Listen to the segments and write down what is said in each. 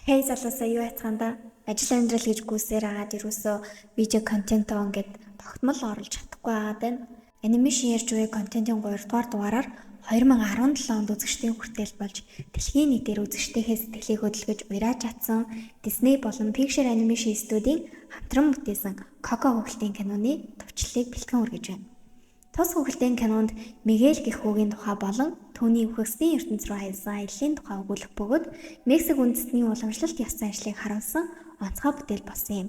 Хей залуусаа юу яцгаанда ажил амьдрал гэж гүйсээр агаад ирүүсөө видео контент ингээд тогтмол оруулж чадахгүй байгаад байна. Анимашн ярьж буй контентын 3 дугаар дугаараар 2017 онд үзэгчдийн хүртэл болж дэлхийн нийтээр үзэгчдийнхээ сэтгэлийг хөдөлгөж уйрааж чадсан Disney болон Pixar анимашн студийн хамтран бүтээсэн Coco хүүхдийн киноны төвчлөлийг бэлтгэн хүргэж байна. Тус хүүхдийн кинонд Мигель гэх хүүгийн тухай болон түүний үхэгсдийн ертөнц рүү хаясан аяллаа тухай өгүүлэх бөгөөд Мексик үндэстний уламжлалт ёсны ажлыг харуулсан онцгой бүтээл болсон юм.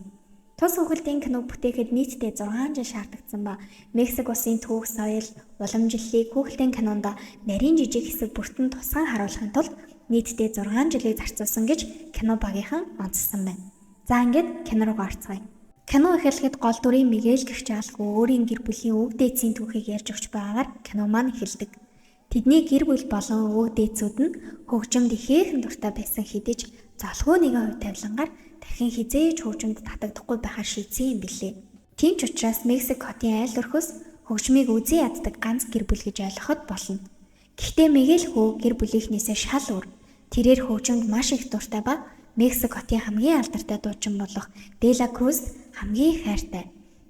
Тус хүүхдийн киног бүтээхэд нийтдээ 6 жил шаардагдсан ба Мексик улсын түүх, соёл, уламжлалыг хүүхдийн кинонд нарийн жижиг хэсэг бүртэн тусган харуулахын тулд нийтдээ 6 жилийг зарцуулсан гэж кино багийнхан онцлсан байна. За ингээд кино руу орцгоё. Кино эхлэхэд гол дүрийн Мигель гэх жаалхуу өөрийн гэр бүлийн өвөг дээдсийн түүхийг ярьж өгч байгаагаар кино маань эхэлдэг. Тэдний гэр бүл болон өвөг дээдсүүд нь хөгжимд ихээхэн дуртай байсан хэдиж золгүй нэгэн хувь тавилангаар дахин хизээж хөгжимд татагдахгүй байхаар шийдсэн юм билээ. Тийм ч учраас Мексик хотын айл өрхөс хөгжмийг үзий яддаг ганц гэр бүл гэж ойлгоход болно. Гэхдээ Мигель хүү гэр бүлийнхнээсээ шал өөр. Тэрээр хөгжимд маш их дуртай ба Мексик хотын хамгийн алдартай дуучин болох Дела Круз хамгийн их хайртай.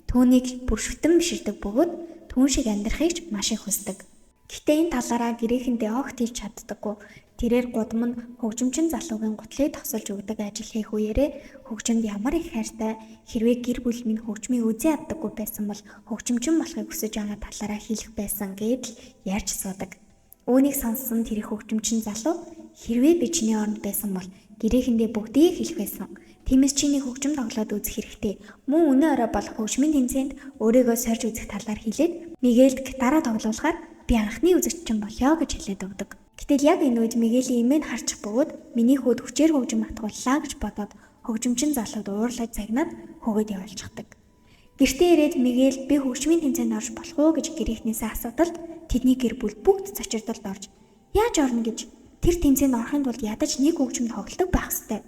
Түүнийг бүр шүтэн биширдэг бөгөөд түүн шиг амьдрахыг ч маш их хүсдэг. Гэхдээ энэ талаараа гэрээхэндээ огт хэлж чаддаггүй. Тэрээр гудам нь хөгжимчин залуугийн гутлыг тосолж өгдөг ажил хийх үеэрээ хөгжимд ямар их хайртай, хэрвээ гэр бүл минь хөгжмийг үзий яддаггүй байсан бол хөгжимчин болохыг хүсэж байгаа талаараа хэлэх байсан гэдэл ярьж суудаг. Үүнийг сонссон тэр их хөгжимчин залуу хэрвээ би чиний оронд байсан бол гэрээхэндээ бүгдийг хэлэх байсан. Тиймээс чиний хөгжим тоглоод үзэх хэрэгтэй. Мөн өнөө орой болох хөгжмийн тэмцээнд өөрийгөө сорж үзэх талаар хэлээд Мигельд гитараа тоглуулахаар би анхны үзэгч болёо гэж хэлээд өгдөг. Гэтэл яг энэ үед Мигелийн имийг харчих бөгөөд миний хүүд хүчээр хөгжим атгууллаа гэж бодоод хөгжимчин залууд уурлаж загнаад хөгөөд явуулчихдаг. Гэртээ ирээд Мигель би хөгжмийн тэмцээнд орж болох уу гэж гэрээхнээсээ асуудал тэдний гэр бүл бүгд цочирдолд орж яаж орно гэж тэр тэмцээнд орохын тулд ядаж нэг хөгжим тоглодог байх ёстой.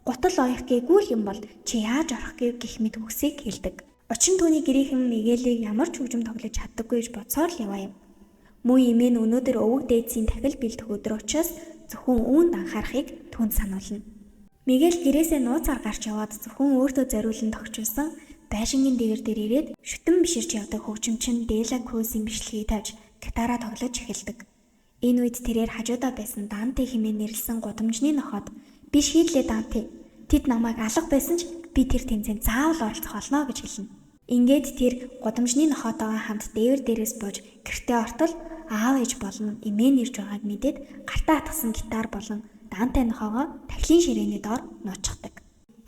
Гутал оёх гээгүй юм бол чи яаж орох гээ гэх мэт үгсийг хэлдэг. Очин түүний гэрийнхэн Мигелийг ямар ч хөгжим тоглож чаддаггүй гэж бодсоор л яваа юм. Мөн имээ нь өнөөдөр өвөг дээдсийн дахил бэлдэх өдөр учраас зөвхөн үүнд анхаарахыг түүнд сануулна. Мигель гэрээсээ нууцаар гарч яваад зөвхөн өөртөө зориулан тогтчулсан байшингийн дээгэр дээр ирээд шүтэн биширч явдаг хөгжимчин Дела Крузийн бичлэгийг тавьж гитараа тоглож эхэлдэг. Энэ үед тэрээр хажуудаа байсан Данте хэмээн нэрлсэн гудамжны нохоод би шийдлээ Данте. Тэд намайг алга байсан ч би тэр тэмцээнд заавал оролцох болно гэж хэлнэ. Ингээд тэр гудамжны нохоотойгоо хамт дээвэр дээрээс бууж гэртээ ортол аав ээж болон эмээ нэрж байгааг мэдээд гартаа атгсан гитар болон Данте нохоогоо тахилын ширээний доор нуучдаг.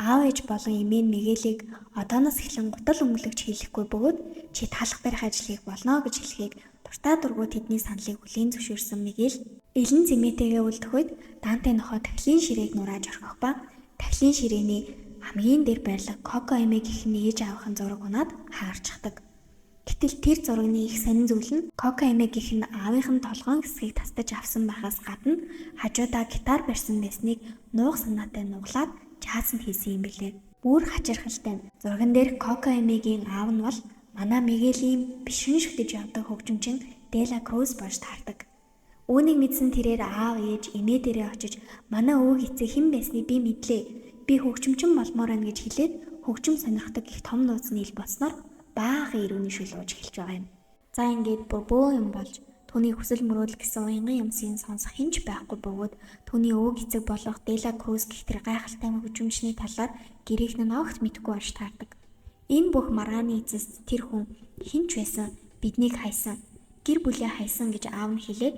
Аав ээж болон эмээ нь Мигелийг одооноос эхлэн гутал өмгөлөгч хийлэхгүй бөгөөд чи талах барих ажил хийх болно гэж хэлэхийг дуртай дургуй тэдний саналыг хүлээн зөвшөөрсөн Мигель элен зэмээтэйгээ үлдэх үед Данте нохоо тахилын ширээг нурааж орхих ба тахилын ширээний хамгийн дээр байрлах Коко эмээ гихний ээж аавын зураг унаад хаарчдаг. Гэтэл тэр зургийн их сонин зүйл нь Коко эмээ гих нь аавынхын толгоон хэсгийг тастаж авсан байхаас гадна хажуудаа гитар барьсан байсныг нуух санаатай нуглаад жаасан хийсэн юм билээ. Бүр хачирхалтай. Зурган дээр Коко эмээгийн аав нь бол манай Мигелийн бишрэн шүтэж явдаг хөгжимчин Дела Круз болж таардаг. Үүнийг мэдсэн тэрээр аав ээж эмээ дээрээ очиж манай өвөг эцэг хэн байсныг би мэдлээ. Би хөгжимчин болмоор байна гэж хэлээд хөгжим сонирхдаг их том нууц нийл болсноор баахан ирүүний шүлгөөж эхэлж байгаа юм. За ингээд бөө юм болж түүний хүсэл мөрөөдөл гэсэн уянган юмсыг сонсох хинч байхгүй бөгөөд түүний өвөг эцэг болох Дела Круз гэх тэр гайхалтай хөгжимчний талаар гэрээхэн нь огт мэдэхгүй орж таардаг. Энэ бүх маргааны эцэст тэр хүн хинч байсан биднийг хайсан гэр бүлээ хайсан гэж аав нь хэлээд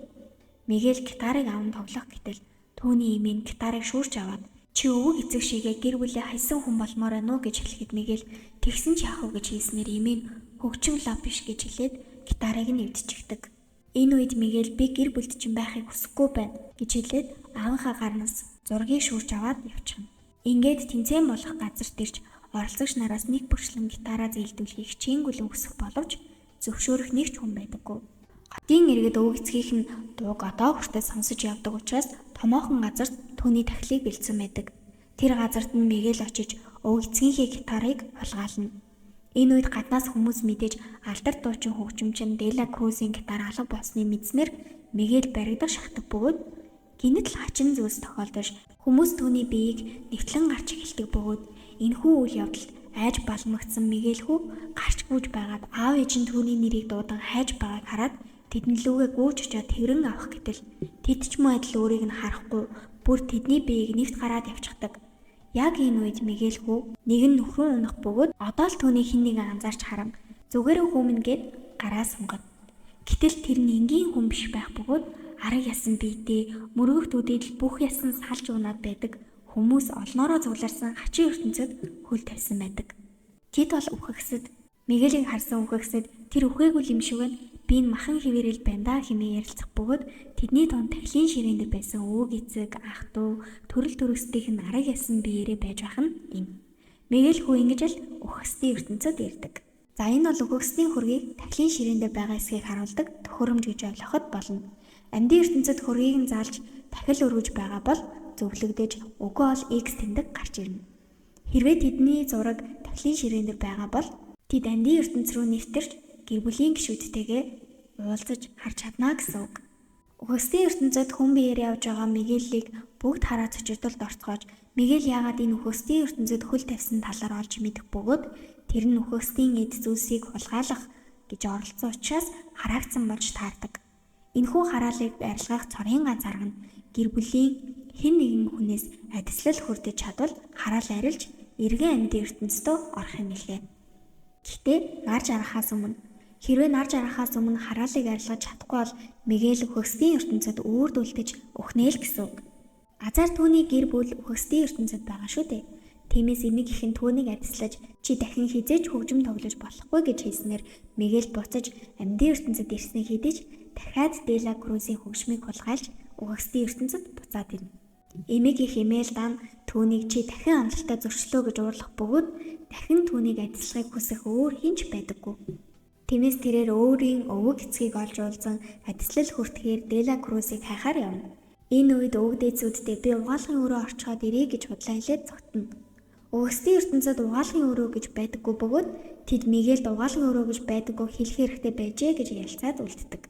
Мигель гитарыг аав нь тоглох гэтэл түүний эмээ нь гитарыг шүүрч аваад чи өвөг эцэг шигээ гэр бүлээ хайсан хүн болмоор байна уу гэж хэлэхэд Мигель тэгсэн ч яах вэ гэж хэлснээр эмээ нь хөгжим лав биш гэж хэлээд гитарыг нь эвдчихдэг. Энэ үед Мигель би гэр бүлд чинь байхыг хүсэхгүй байна гэж хэлээд аавынхаа гарнаас зургийг шүүрч аваад явчихна. Ингээд тэмцээн болох газар төрж оролцогч нараас нэг бүрчлэн гитараа зээлдүүлэхийг хичээнгүлэн хүсэх боловч зөвшөөрөх нэг ч хүн байдаггүй. Хотын иргэд өвөг эцгийнх нь дууг одоо хүртэл сонсож явдаг учраас томоохон газарт түүний тахилыг бэлдсэн байдаг. Тэр газарт нь Мигель очиж өвөг эцгийнхээ гитарыг хулгайлна. Энэ үед гаднаас хүмүүс мэдээж алдар дуучин хөгжимчин Дела Крузийн гитар алга болсныг мэдснээр Мигель баригдах шахдаг бөгөөд гинэт л хачин зүйлс тохиолдож хүмүүс түүний биеийг нэвтлэн гарч эхэлдэг бөгөөд энэхүү үйл явдалд айж балмагцсан Мигель хүү гарч гүйж байгаад аав ээж нь түүний нэрийг дуудан хайж байгааг хараад тэдэн лүүгээ гүйж очиод тэрэн авах гэтэл тэд ч мөн адил өөрийг нь харахгүй бүр тэдний биеийг нэвт гараад явчихдаг. Яг энэ үед Мигель хүү нэг нь нөхрөө унах бөгөөд одоо л түүний хэн нэгэн анзаарч харан зүгээрээ хүмнэ гэд гараа сунгад. Гэтэл тэр нь энгийн хүн биш байх бөгөөд арга ясан биетэй мөрөөгтүүдэд бүх ясан салж унаад байдаг хүмүүс олноороо зугларсан хачин ертөнцид хөл тавьсан байдаг. Тэд бол үхэгсэд Мигелийг харсан үхэгсэд тэр үхээгүй юм шиг байна. Би энэ махан хിവэрэл байна да хэмээн ярилцах бөгөөд тэдний донд тахилын ширээнд байсан өвөг эцэг ах トゥ төрөл төрөстийнх нь арга ясан биеэрээ байж байх нь юм. Мигель хүү ингэж л үхэгсдийн ертөнцид ирдэг. За энэ бол үхэгсдийн хөргийг тахилын ширээнд байгаа эсхийг харуулдаг төхөөрөмж гэж ойлгоход болно. Амьдын ертөнцид хөргийг нь заалж тахил өргөж байгаа бол зөвлөгдөж үгүй бол X тэмдэг гарч ирнэ. Хэрвээ тэдний зураг тахилын ширээнд байгаа бол тэд амьдын ертөнц рүү нэвтэрч гэр бүлийн гишүүдтэйгээ уулзаж харж чадна гэсэн үг. Үхэгсдийн ертөнцид хүн биеэр явж байгаа Мигелийг бүгд хараад цочирдолд орцгоож Мигель яагаад энэ үхэгсдийн ертөнцид хөл тавьсан талаар олж мэдэх бөгөөд тэр нь үхэгсдийн эд зүйлсийг хулгайлах гэж оролцсон учраас хараагдсан болж таардаг. Энэхүү хараалыг барилгах цорын ганц арга нь гэр бүлийн хэн нэгэн хүнээс адислал хүрдэж чадвал хараал арилж эргэн амьдын ертөнцөд орох юм билээ. Гэхдээ нарж арахаас өмнө хэрвээ нарж арахаас өмнө хараалыг арилгаж чадахгүй бол Мигель үхэгсдийн ертөнцид үүрдүүлдэж өхнээл гэсэн үг. Азар түүний гэр бүл үхэгсдийн ертөнцид байгаа шүү дээ. Тиймээс эмэг ихэн түүнийг адислаж чи дахин хизээж хөгжим тоглож болохгүй гэж хэлснээр Мигель буцаж амьдын ертөнцид ирснээ хэдиж дахиад Дела Крузийн хөгжмийг хулгайлж үхэгсдийн ертөнцид буцаад ирнэ. Эмэг их Эмельдан түүнийг чи дахин амлалтаа зөрчлөө гэж уурлах бөгөөд дахин түүнийг адислахыг хүсэх өөр хинч байдаггүй. Тиймээс тэрээр өөрийн өвөг эцгийг олж уулзан адислал хүртэхээр Дела Крузыг хайхаар явна. Энэ үед өвөг дээдсүүддээ би угаалгын өрөө орчхоод ирээ гэж худлаа хэлээд зогтно. Үхэгсдийн ертөнцид угаалгын өрөө гэж байдаггүй бөгөөд тэд Мигельд угаалгын өрөө гэж байдаггүй хэлэх хэрэгтэй байжээ гэж ялцаад үлддэг.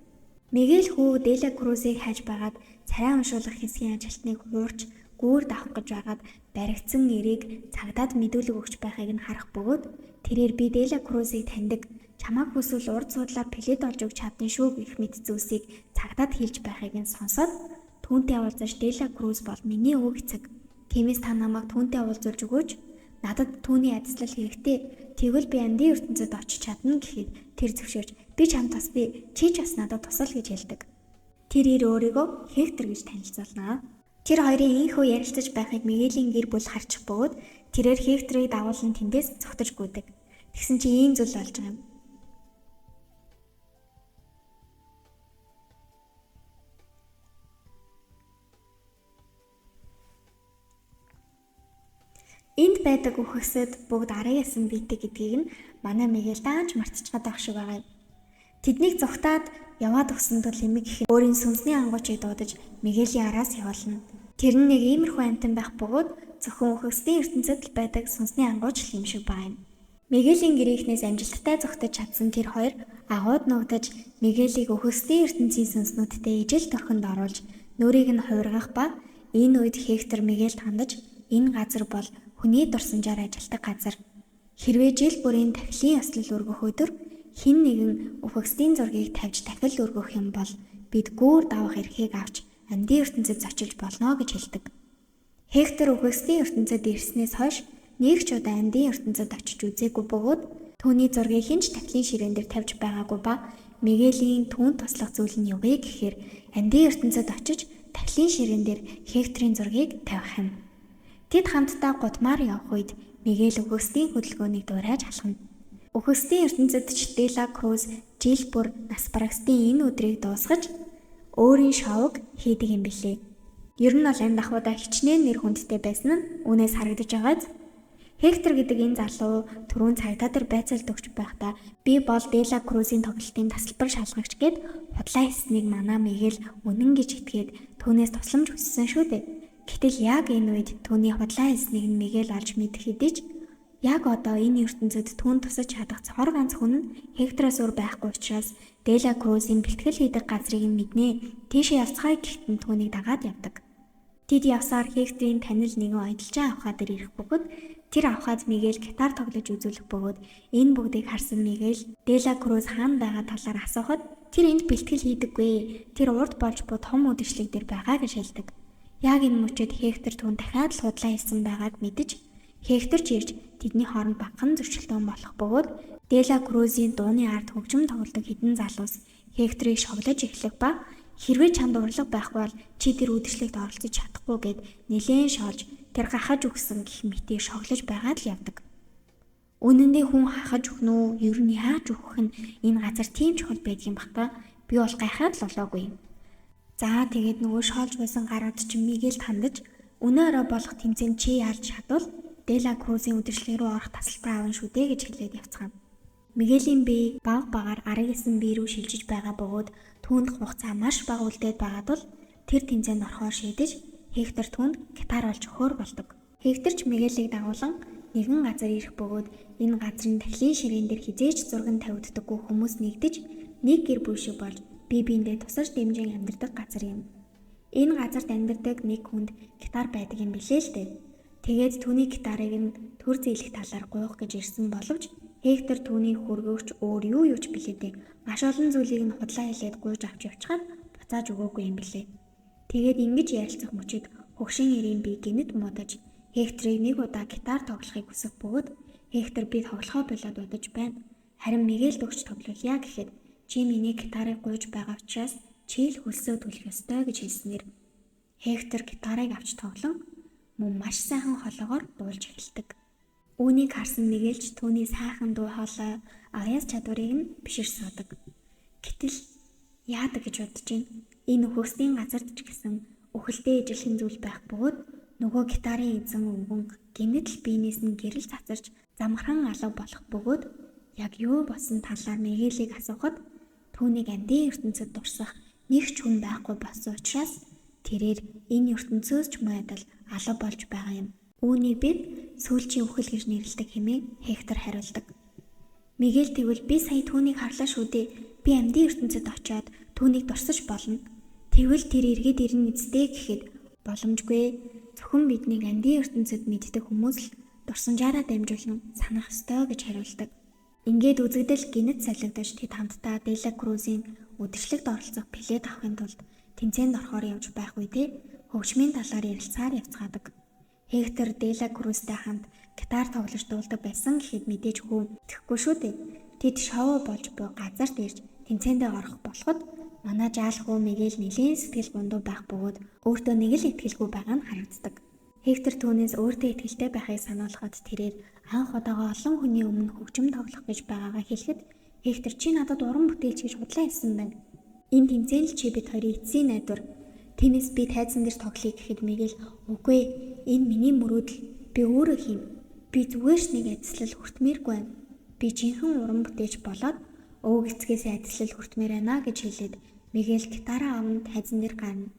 Мигель хүү Дела Крузыг хайж байгаад царай уншуулах хэсгийн ажилтныг хуурч гүүр давах гэж байгаад баригдсан эрийг цагдаад мэдүүлэг өгч байхыг нь харах бөгөөд тэрээр би Дела Крузыг таньдаг, чамайг хүсвэл урд судлаар плед олж өгч чадсан шүү гэх мэт зүйлсийг цагдаад хэлж байхыг нь сонсоод түүнтэй уулзаж Дела Круз бол миний өвөг эцэг. Тиймээс та намайг түүнтэй уулзуулж өгөөч. Надад түүний адислал хэрэгтэй. Тэгвэл би амьдын ертөнцид очиж чадна гэхэд тэр зөвшөөрч би чамд тусдээ чи ч бас надад тусал гэж хэлдэг. Тэр ир өөрийгөө Хектор гэж танилцуулна. Тэр хоёрын ийхүү ярилцаж байхыг Мигелийн гэр бүл харчих бөгөөд тэрээр Хекторыг дагуулan тэндээс цогтож гүйдэг. Тэгсэн чи ийм зүйл болж байгаа юм. Энд байдаг үхэгсэд бүгд арга ясан бийтэй гэдгийг нь манай Мигель даанч мартчихад байх шиг байгаа юм. Тэднийг зүгтаад яваад өгсөн тул эмэг их өөрийн сүнсний ангуучийг дуудаж Мигелийн араас явуулна. Тэр нь нэг иймэрхүү амтан байх бөгөөд зөвхөн үхэгсдийн ертөнцид л байдаг сүнсний ангууч юм шиг байгаа юм. Мигелийн гэрийнхнээс амжилттай зүгтэж чадсан тэр хоёр агууд нуугдаж Мигелийг үхэгсдийн ертөнцийн сүнснүүдтэй ижил торхонд оруулж нүрийг нь хуургах ба энэ үед Хектор Мигельд хандаж энэ газар бол хүний дурсамжаар ажилдаг газар. Хэрвээ жил бүрийн тахилын ёслол өргөх өдөр хэн нэгэн үхэгсдийн зургийг тавьж тахил өргөх юм бол бид гүүр давах эрхийг авч амьдын ертөнцид зочилж болно гэж хэлдэг. Хектор үхэгсдийн ертөнцид ирснээс хойш нэг ч удаа амьдын ертөнцид очиж үзээгүй бөгөөд түүний зургийг хинч тахилын ширээн дээр тавьж байгаагүй ба Мигелийн түүнд туслах зүйл нь юу вэ гэхээр амьдын ертөнцид очиж тахилын ширээн дээр Хекторын зургийг тавих юм. Тэд хамтдаа гудмаар явах үед Мигель үхэгсдийн хөдөлгөөнийг дуурайж алхана. Үхэгсдийн ертөнцид ч Дела Круз жил бүр нас барагсдын энэ өдрийг дуусгаж өөрийн шоуг хийдэг юм билээ. Ер нь бол энэ давхуудаа хичнээн нэр хүндтэй байсан нь үнээс харагдаж байгааз. Хектор гэдэг энэ залуу түрүүн цагдаа дээр байцаалт өгч байхдаа би бол Дела Крузийн тоглолтын тасалбар шалгагч гэд худлаа хийснийг манай Мигель үнэн гэж итгээд түүнээс тусламж хүссэн шүү дээ. Гэтэл яг энэ үед түүний худлаа хийснийг Мигель олж мэдэх хэдий ч Яг одоо энэ ертөнцид түүнд тусаж чадах цор ганц хүн нь Хектороос өөр байхгүй учраас Дела Крузийн бэлтгэл хийдэг газрыг нь мэднэ. Тийшээ явцгаая гэхтэн түүнийг дагаад явдаг. Тэд явсаар Хекторийн танил нэгэн ойдолжин авхаа дээр ирэх бөгөөд тэр авхаад Мигель гитар тоглож үзүүлэх бөгөөд энэ бүгдийг харсан Мигель Дела Круз хаана байгаа талаар асуухад тэр энд бэлтгэл хийдэггүй. Тэр урд болж бод том үдшилэг дээр байгаа гэж хэлдэг. Яг энэ мөчөд Хектор түүнд дахиад л худлаа хийсэн байгааг мэдэж Хектор ч ирж тэдний хооронд багахан зөрчилдөөн болох бөгөөд Дела Крузийн дууны ард хөгжим тоглодог хэдэн залуус Хекторыг шоглож эхлэх ба хэрвээ чамд урлаг байхгүй бол чи тэр үдшилтэд оролцож чадахгүй гэд нэлээд шоолж тэр гахаж өгсөн гэх мэтийг шоглож байгаад л явдаг. Үнэн дээр хүн хахаж өгнө үү? Ер нь яаж өгөх нь энэ газар тийм чухал байдгийн бата. Би бол гайхаад л олоогүй. За тэгээд нөгөө шоолж байсан гарууд чинь Мигельд хандаж өнөө орой болох тэмцээнд чи яарч чадвал Дела Крузийн үдшилэг рүү орох тасалбар аавна шүү дээ гэж хэлээд явцгаана. Мигелийн бие баг багаар арга исэн бие рүү шилжиж байгаа бөгөөд түүнд хугацаа маш бага үлдээд байгаад бол тэр тэмцээнд орохоор шийдэж Хектор түүнд гитар олж өгөхөөр болдог. Хектор ч Мигелийг дагуулan нэгэн газар ирэх бөгөөд энэ газрын дахлын ширээн дээр хизээч зурган тавигддаггүй хүмүүс нэгдэж нэг гэр бүл шиг болж бие биендээ тусаж дэмжин амьдардаг газар юм. Энэ газарт амьдардаг нэг хүнд гитар байдаг юм билээ л дээ. Тэгээд түүний гитарыг нь төр зээлэх талаар гуйх гэж ирсэн боловч Хектор түүний хөргөөч өөр юу ч билээдээ маш олон зүйлийг нь худлаа хэлээд гуйж авч явчихад буцааж өгөөгүй юм билээ. Тэгээд ингэж ярилцах мөчид хөгшин эрийн би гинэт муудаж Хекторыг нэг удаа гитар тоглохыг хүсэх бөгөөд Хектор би тоглохоо болоод бодож байна. Харин Мигелд өгч тоглуулъя гэхэд чи миний гитарыг гуйж байгаа учраас чи л хөлсөө түлхэх ёстой гэж хэлснээр Хектор гитарыг авч тоглон мөн маш сайхан хоолоогоор дуулж эхэлдэг. Үүнийг харсан Мигельч түүний сайхан дуу хоолой аяас чадварыг нь биширсуудаг. Гэтэл яадаг гэж бодож байна. Энэ хөөсний газарт ч гэсэн өхөлтэй ижилхэн зүйл байх бөгөөд нөгөө гитарын эзэн өвгөн гинэт л биенээс нь гэрэл цацарч замхан алга болох бөгөөд яг юу болсон талаар Мигелийг асуухад түүнийг амьдын ертөнцид дурсах нэг ч хүн байхгүй болсон учраас тэрээр энэ ертөнцөөс ч мойдол алга болж байгаа юм. Үүнийг бид сүүлчийн үхэл гэж нэрлэдэг хэмээн Хектор хариулдаг. Мигель тэгвэл би сая түүнийг харлаа шүү дээ. Би амьдын ертөнцид очиод түүнийг дурсаж болно. Тэгвэл тэр эргээд ирнэ үсттэй гэхэд боломжгүй. Зөвхөн биднийг амьдын ертөнцид мэддэг хүмүүс л дурсамжаараа дамжуулан санах ёстой гэж хариулдаг. Ингээд үзэгдэл гинэт салгидаж тэд хамтдаа Дела Крузийн үдшилтэд оролцох билет авахын тулд тэмцээнд орохоор явж байх үедээ хөгжмийн талаар ярилцахаар явцгаадаг. Хектор Дела Крузтэй хамт гитар тоглож дуулдаг байсан гэхэд мэдээж хүү тэхгүй шүү дээ. Тэд шоу болж буй газарт ирж тэмцээндээ орох болоход манай жаалхуу Мигель нэлийн сэтгэл гундуу байх бөгөөд өөртөө нэг л итгэлгүй байгаа нь харагддаг. Хектор түүнээс өөртөө итгэлтэй байхыг сануулхад тэрээр анх удаага олон хүний өмнө хөгжим тоглох гэж байгаагаа хэлэхэд Хектор чи надад уран бүтээлч гэж худлаа хэлсэн байна. Энэ тэмцээн л чи бид хоёрын эцсийн найдвар. Тэнэс би тайзан дээр тоглоё гэхэд Мигель үгүй энэ миний мөрөөдөл би өөрөө хийм. Би зүгээр ч нэг адислал хүртмээргүй байна. Би жинхэнэ уран бүтээлч болоод өвөг эцгээс адислал хүртмээр байна гэж хэлээд Мигель гитараа аван тайзан дээр гарна.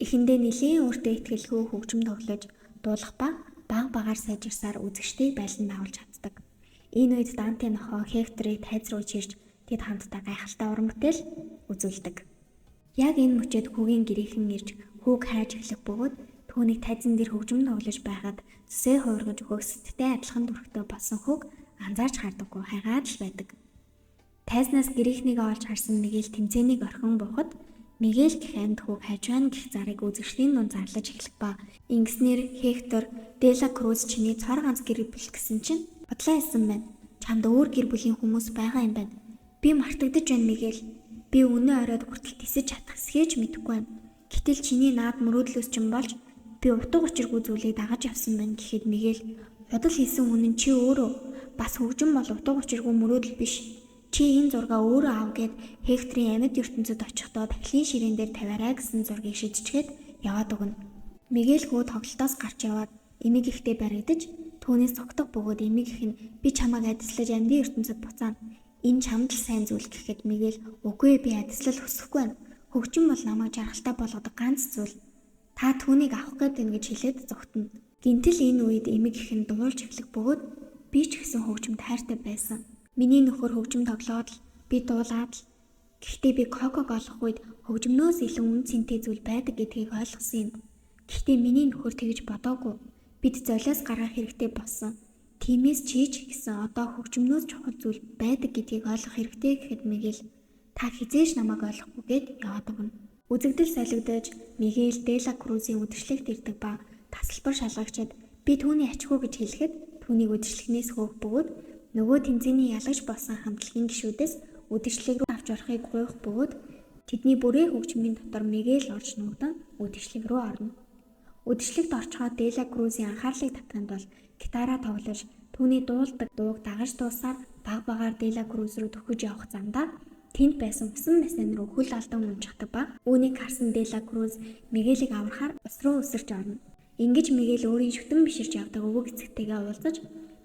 Эхэндээ нэлийн өөртөө итгэлгүй хөгжим тоглож дуулах ба баг багаар сайжирсаар үзэгчдийг байлдан авалж чаддаг. Энэ үед Данте нохоо Хекторыг тайз руу чирж тэд хамтдаа гайхалтай уран бүтээл үзүүлдэг. Яг энэ мөчөд хүүгийн гэрийнхэн ирж хүүг хайж эхлэх бөгөөд түүнийг тайзан дээр хөгжим тоглож байгаад зүсээ хуургаж өгөх сэттэй адилхан дүрхтэй болсон хүүг анзаарч хардаггүй хайгаад л байдаг. Тайзнаас гэрийнхнийг олж харсан Мигель тэмцээнийг орхин буухад Мигель гэх амьд хүүг хайж байна гэх зарыг үзэгчдийн дунд зарлаж эхлэх ба ингэснээр Хектор Дела Круз чиний цор ганц гэр бүл гэсэн чинь бодлоо хэлсэн байна. Чамд өөр гэр бүлийн хүмүүс байгаа юм байна. Би мартагдаж байна Мигель. Би өнөө оройд хүртэл тисэж чадах эсхэж мэдэхгүй байна. Гэтэл чиний наад мөрөөдлөөс чинь болж би утга учиргүй зүйлийг дагаж явсан байна гэхэд Мигель худал хийсэн хүн нь чи өөрөө бас хөгжим бол утга учиргүй мөрөөдөл биш. Чи энэ зургаа өөрөө ав гэд Хекторийн амьд ертөнцид очихдоо дахлын ширээн дээр тавиараа гэсэн зургийг шидчихэд яваад өгнө. Мигель хүү тоглолтоос гарч яваад эмиг ихтэй баригдаж түүнээс цогтох бөгөөд эмиг их нь би чамайг адислаж амьдын ертөнцид буцаана. Энэ чамд л сайн зүйл гэхэд Мигель үгүй би адислал хүсэхгүй байна. Хөгжим бол намайг жаргалтай болгодог ганц зүйл. Та түүнийг авах гээд байна гэж хэлээд зогтно. Гинтэл энэ үед эмиг их нь дуулж эхлэх бөгөөд би ч гэсэн хөгжим тайртай байсан. Миний нөхөр хөгжим тоглоод л би дуулаад л. Гэхдээ би Коког олох үед хөгжмнөөс илүү үн цэнтэй зүйл байдаг гэдгийг ойлгосон юм. Гэхдээ миний нөхөр тэгж бодоогүй. Бид золиос гаргах хэрэгтэй болсон. Тиймээс чийж гэсэн одоо хөгжмнөөс чухал зүйл байдаг гэдгийг ойлгох хэрэгтэй гэхэд Мигэл та хизээж намайг ойлгохгүйгээд яваад өгнө. Үзэгдэл солигдож Мигэл Дела Крузийн үдшилтэд ирдэг ба тасалбар шалгагчид би түүний ачгүй гэж хэлэхэд түүнийг үдшилтнээс хөөх бөгөөд нөгөө тэмцээний ялагч болсон хамтлагийн гишүүдээс үдшилэг рүү авч орохыг гуйх бөгөөд тэдний бүрээ хөгжмийн дотор Мигэл орж нуугдан үдшилэг рүү орно. Үдшилэгт орчхоод Дела Крузийн анхаарлыг татганд бол гитараа тоглож түүний дуулдаг дууг дагаж дуусаар баг багаар Дела Круз руу төхөж явах замдаа тэнд байсан усан машин руу хөл алдан унждаг ба үүнийг харсан Дела Круз Мигелийг аврахаар ус руу өсөрч орно. Ингэж Мигел өөрийн шүтэн биширч явдаг өвөг эцэгтэйгээ уулзаж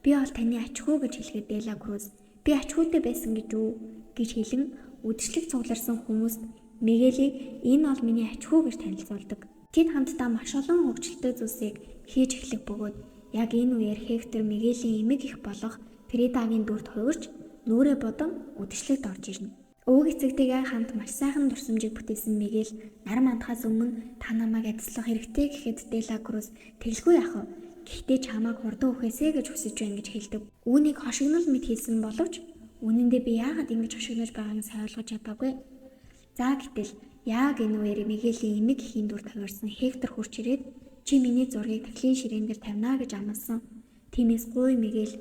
би бол таны ачхүү гэж хэлэхэд Дела Круз би ачхүүтэй байсан гэж үү гэж хэлэн үдшилэг цугларсан хүмүүст Мигелийг энэ бол миний ачхүү гэж танилцуулдаг. Тэд хамтдаа маш олон хөгжилтэй зүйлсийг хийж эхлэх бөгөөд яг энэ үеэр Хектор Мигелийн эмэг их болох Фридагийн дүрт хувирч нүрээ бодон үдшилэгт орж ирнэ. Өвөг эцэгтэйгээ хамт маш сайхан дурсамжийг бүтээсэн Мигел нар мандахаас өмнө та намайг адислах хэрэгтэй гэхэд Дела Круз тэглгүй яах вэ? Гэхдээ чамайг хурдан үхээсэ гэж хүсэж байна гэж хэлдэг. Үүнийг хошигнол мэд хэлсэн боловч үнэн дээр би яагаад ингэж хошигнож байгааг сайн ойлгож чадаагүй. За гэтэл яг энэ үеэр Мигелийн эмэг ихийн дүрт хувирсан Хектор хурч ирээд чи миний зургийг тахилын ширээн дээр тавина гэж амласан. Тиймээс гуй Мигел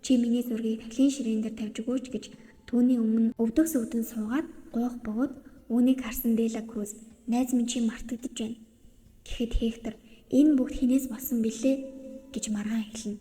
чи миний зургийг тахилын ширээн дээр тавьж өгөөч гэж түүний өмнө өвдөгс өвдөн суугаад гуйх бөгөөд үүнийг харсан Дела Круз найз минь чи мартагдаж байна. Тэгэхэд Хектор энэ бүгд хинээс болсон бэлээ гэж маргаан хэлнэ.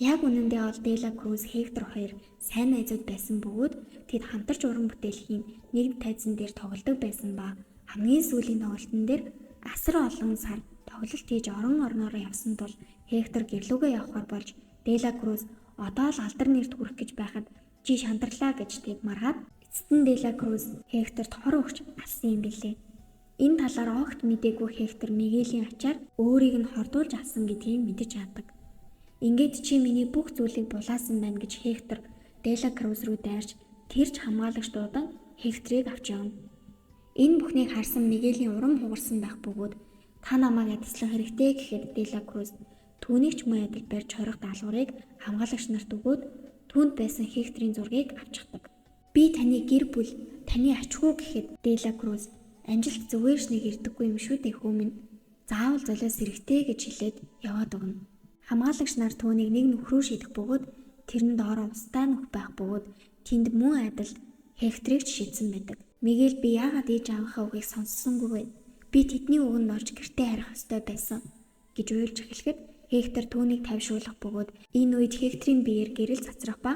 Яг үнэндээ бол Дела Круз Хектор хоёр сайн найзууд байсан бөгөөд тэд хамтарч уран бүтээлхийн нэг тайзан дээр тоглодог байсан ба хамгийн сүүлийн тоглолтын дээр асар олон сар тоглолт хийж орон орноор явсан тул Хектор гэрлүүгээ явахаар болж Дела Круз одоо л алдар нэрт хүрэх гэж байхад чи шантарлаа гэж тэд маргаад эцэст нь Дела Круз Хекторт хор өгч алсан юм билээ. Энэ талаар огт мдээгүй Хектор Мигелийн ачаар өөрийг нь хордуулж алсан гэдгийг мэдэж чаддаг. Ингээд чи миний бүх зүйлийг булаасан байна гэж Хектор Дела Круз руу дайрч тэрч хамгаалагч дуудан Хекторыг авч явна. Энэ бүхнийг харсан Мигелийн урам хугарсан байх бөгөөд та намайг адислах хэрэгтэй гэхэд Дела Круз түүнийг ч мөн адил барьж хорих даалгаврыг хамгаалагч нарт өгөөд түүнд байсан Хекторийн зургийг авчихдаг. Би таны гэр бүл, таны ачхүү гэхэд Дела Круз амжилт зүгээр ч нэг ирдэггүй юм шүү дээ хүү минь. Заавал золиос хэрэгтэй гэж хэлээд яваад өгнө. Хамгаалагч нар түүнийг нэг нөхрөө шидэх бөгөөд тэр нь доороо устай нөх байх бөгөөд тэнд мөн адил Хекторыг шийдсэн байдаг. Мигел би яагаад ээж аавынхаа үгийг сонссонгүй вэ? Би тэдний үгэнд орж гэртээ харих ёстой байсан гэж уйлж эхлэхэд Хектор түүнийг тавьшуулах бөгөөд энэ үед Хекторийн биеэр гэрэл цацрах ба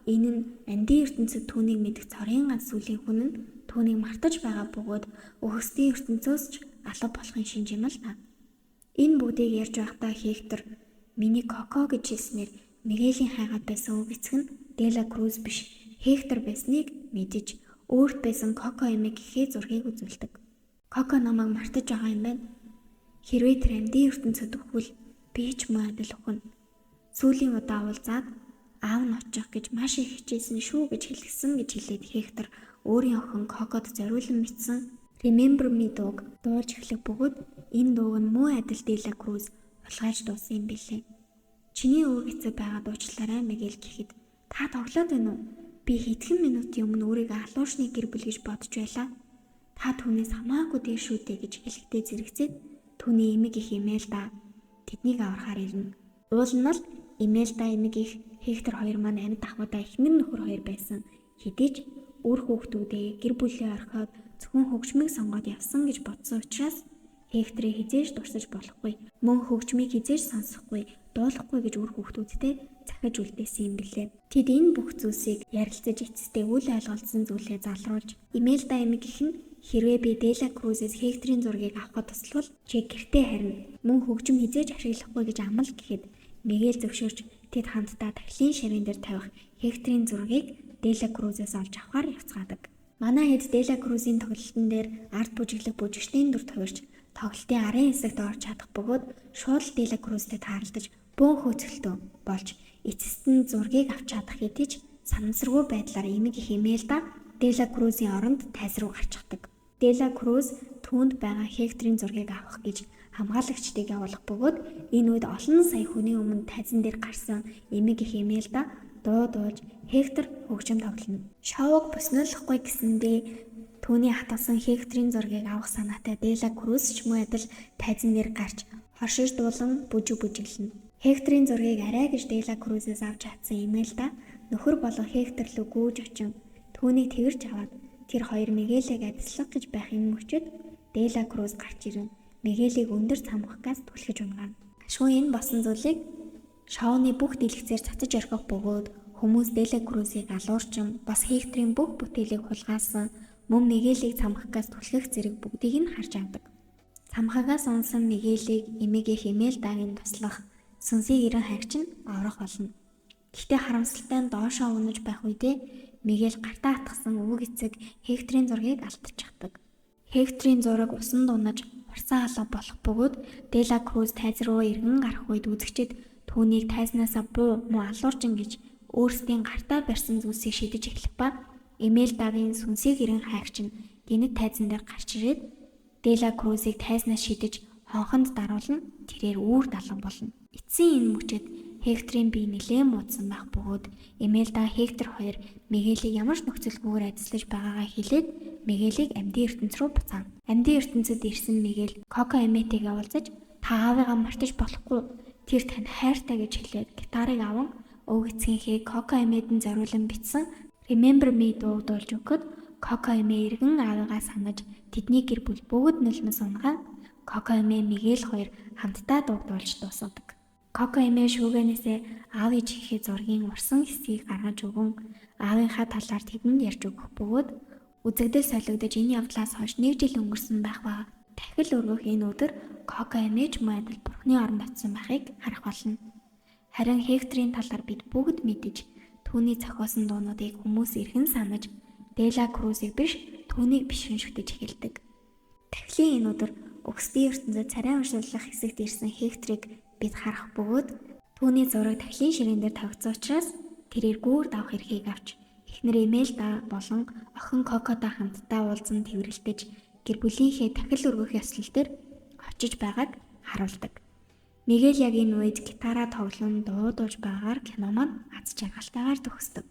энэ нь андийн ертөнцид түүнийг мэдэх цорын ганц сүлийн хүн нь түүнийг мартаж байгаа бөгөөд өхөсдийн ертөнцөөс ч алга болохын шинж юм л та. Энэ бүгдийг ярьж байхдаа Хектор миний Коко гэж хэлснээр Мигелийн хайгаад байсан үг эцэг нь Дела Круз биш Хектор байсныг мэдэж өөрт байсан Коко эмэг гэхээ зургийг үзүүлдэг. Коко намайг мартаж байгаа юм байна. Хэрвээ тэр андийн ертөнцид өгвөл би ч мөн адил өхөн. Сүүлийн удаа уулзаад аав нь очих гэж маш их хичээсэн шүү гэж хэлсэн гэж хэлээд Хектор өөрийн охин Кокод зориулан бичсэн Remember Me дууг дуулж эхлэх бөгөөд энэ дууг нь мөн адил Дела Круз улгайж дуусан юм билээ. Чиний өвөг эцэг байгаад уучлаарай Мигел гэхэд та тоглоод байна уу? Би хэдхэн минутын өмнө өөрийгөө алуушны гэр бүл гэж бодож байлаа. Та түүнээс хамаагүй дээр шүү дээ гэж хэлэхдээ зэрэгцээд түүний эмэг их Имельда тэднийг аврахаар ирнэ. Уул нь л Имельда эмэг их Хектор хоёр маань амьд ахмадаа эхнэр нөхөр хоёр байсан. Хэдий ч үр хүүхдүүдээ гэр бүлээ орхиод зөвхөн хөгжмийг сонгоод явсан гэж бодсон учраас Хекторыг хизээж дурсаж болохгүй. Мөн хөгжмийг хизээж сонсохгүй, дуулахгүй гэж үр хүүхдүүдтэй захиж үлдээсэн юм билээ. Тэд энэ бүх зүйлсийг ярилцаж эцэстээ үл ойлголцсон зүйлээ залруулж Имельда эмэг их нь хэрвээ би Дела Крузээс Хекторийн зургийг авахд туславал чи гэртээ харина. Мөн хөгжим хизээж ашиглахгүй гэж амлал гэхэд Мигел зөвшөөрч тэд хамтдаа тахилын ширээн дээр тавих Хекторийн зургийг Дела Крузээс олж авахар явцгаадаг. Манай хэд Дела Крузийн тоглолтын дээр арт бүжиглэг бүжигчдийн дүр тувирч тоглолтын арын хэсэгт орж чадах бөгөөд шууд Дела Крузтэй тааралдаж бөөн хөөцөлтөө болж Эцэст нь зургийг авч чадах хэдий ч санамсаргүй байдлаар эмэг Хемельда Дела Крузийн оронд тайз руу гарчихдаг. Дела Круз түүнд байгаа Хекторийн зургийг авах гэж хамгаалагчдыг явуулах бөгөөд энэ үед олон сая хүний өмнө тайзан дээр гарсан эмэг Хемельда дуудуулж Хектор хөгжим тоглоно. Шоуг бүснүүлэхгүй гэсэндээ түүний хатгасан Хекторийн зургийг авах санаатай Дела Круз ч мөн адил тайзан дээр гарч хоршиж дуулан бүжиглэнэ. Хекторийн зургийг арай гэж Дела Крузээс авч чадсан Эмельда нөхөр болон Хектор рүү гүйж очин түүнийг тэрж аваад тэр хоёр Мигелийг адислах гэж байх юм өчөд Дела Круз гарч ирэн Мигелийг өндөр цамхгаас түлхэж унгана. Шүүн энэ босон зүйлийг шоуны бүх дэлгэцээр цацаж орхих бөгөөд хүмүүс Дела Крузыг алуурчин бас Хекторийн бүх бүтээлийг хулгайлсан мөн Мигелийг цамхгаас түлхэх зэрэг бүгдийг нь харж авдаг. Цамхагаас унсан Мигелийг эмэг Хемельдагийн туслах сүнсийг ирэн хайгч нь аврах болно. Гэхдээ харамсалтай нь доошоо унаж байх үедээ Мигель гартаа атгсан өвөг эцэг Хекторийн зургийг алдчихдаг. Хекторийн зураг усан дунаж урсан алга болох бөгөөд Дела Круз тайз руу эргэн гарах үед үзэгчид түүнийг тайзнаасаа буу муу алуурчин гэж өөрсдийн гартаа барьсан зүйлсийг шидэж эхлэх ба Эмельдагийн сүнсийг ирэн хайгч нь гинэт тайзан дээр гарч ирээд Дела Крузыг тайзнаас шидэж хонхонд даруулна тэрээр үүр далан болно. Эцсийн энэ мөчөд Хекторийн бие нэлээд муудсан байх бөгөөд Эмельда Хектор хоёр Мигелийг ямар ч нөхцөлгүйгээр адислаж байгаагаа хэлээд Мигелийг амьдын ертөнц рүү буцаана. Амьдын ертөнцөд ирсэн Мигель Коко Эметэйгээ уулзаж та аавыгаа мартаж болохгүй тэр танд хайртай гэж хэлээд гитарыг аван өвөг эцгийнхээ Коко Эмэдэн зориулан бичсэн Remember Me дуудуулж өгөхөд Коко Эмэ эргэн аавыгаа санаж тэдний гэр бүл бүгд нулимс унгаан Коко Эмэ Мигель хоёр хамтдаа дуудуулж дуусгадаг. Коко Эмэ шүүгэнээсээ аав ээжийнхээ зургийн урсан хэсгийг гаргаж өгөн аавынхаа талаар тэдэнд ярьж өгөх бөгөөд үзэгдэл солигдож энэ явдлаас хойш 1 жил өнгөрсөн байх ба дахил өргөх энэ өдөр Коко Эмэ ч мөн адил бурхны оронд очсон байхыг харах болно. Харин Хекторийн талаар бид бүгд мэдэж түүний зохиосон дуунуудыг хүмүүс эргэн санаж Дела Крузыг биш түүнийг бишрэншгтэж эхэлдэг. Дахлын энэ өдөр өгсдийн ертөнцөд царай уншуулах хэсэгт ирсэн Хекторыг бид харах бөгөөд түүний зураг дахлын ширээн дээр тавигдсан учраас тэрээр гүүр давах эрхийг авч эхнэр Эмельда болон охин Кокотой хамтдаа уулзан тэврэлтэж гэр бүлийнхээ дахил өргөх ёслол дээр очиж байгааг харуулдаг. Мигель яг энэ үед гитараа тоглон дуудуулж байгаагаар кино маань аз жаргалтайгаар төгсдөг.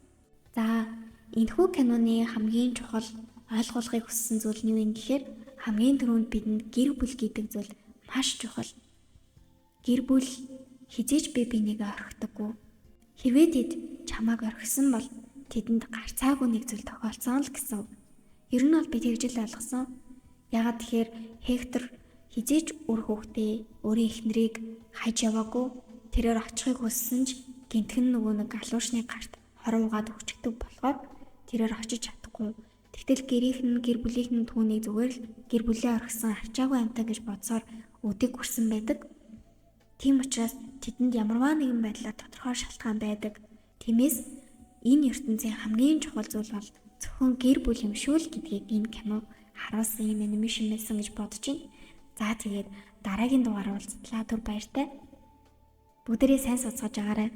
За, энэхүү киноны хамгийн чухал ойлгуулахыг хүссэн зүйл нь юу юм гэхээр хамгийн түрүүнд бидэнд гэр бүл гэдэг зүйл маш чухал. Гэр бүл хизээж бие бинийгээ орхидоггүй. Хэрвээ тэд чамааг орхисон бол тэдэнд гарцаагүй нэг зүйл тохиолдсон л гэсэн. Ер нь бол би тэгж л ойлгосон. Ягаад тэгэхээр Хектор хизээж үр хүүхдээ өөрийн эхнэрийг хаж яваагүй. Тэрээр очихыг хүссэн ч гинтхэн нөгөө нэг алуушны гарт хоруугаад өчтдөг болохоор тэрээр очиж чадахгүй. Тэгтэл гэр бүлийнхэн түүнийг зүгээр л гэр бүлээ орхисон авчаагүй амтаа гэж бодсоор өдөг хүрсэн байдаг. Тийм учраас тэдэнд ямарваа нэгэн байдлаар тодорхой шалтгаан байдаг. Тиймээс энэ ертөнцийн хамгийн чухал зүйл бол зөвхөн гэр бүл юм шүү л гэдгийг энэ кино харуулсан юм анимашн байсан гэж бодож байна. За тэгээд дараагийн дугаараар уулзлаа түр баяртай. Бүгдээрээ сайн суцгаж агаарай.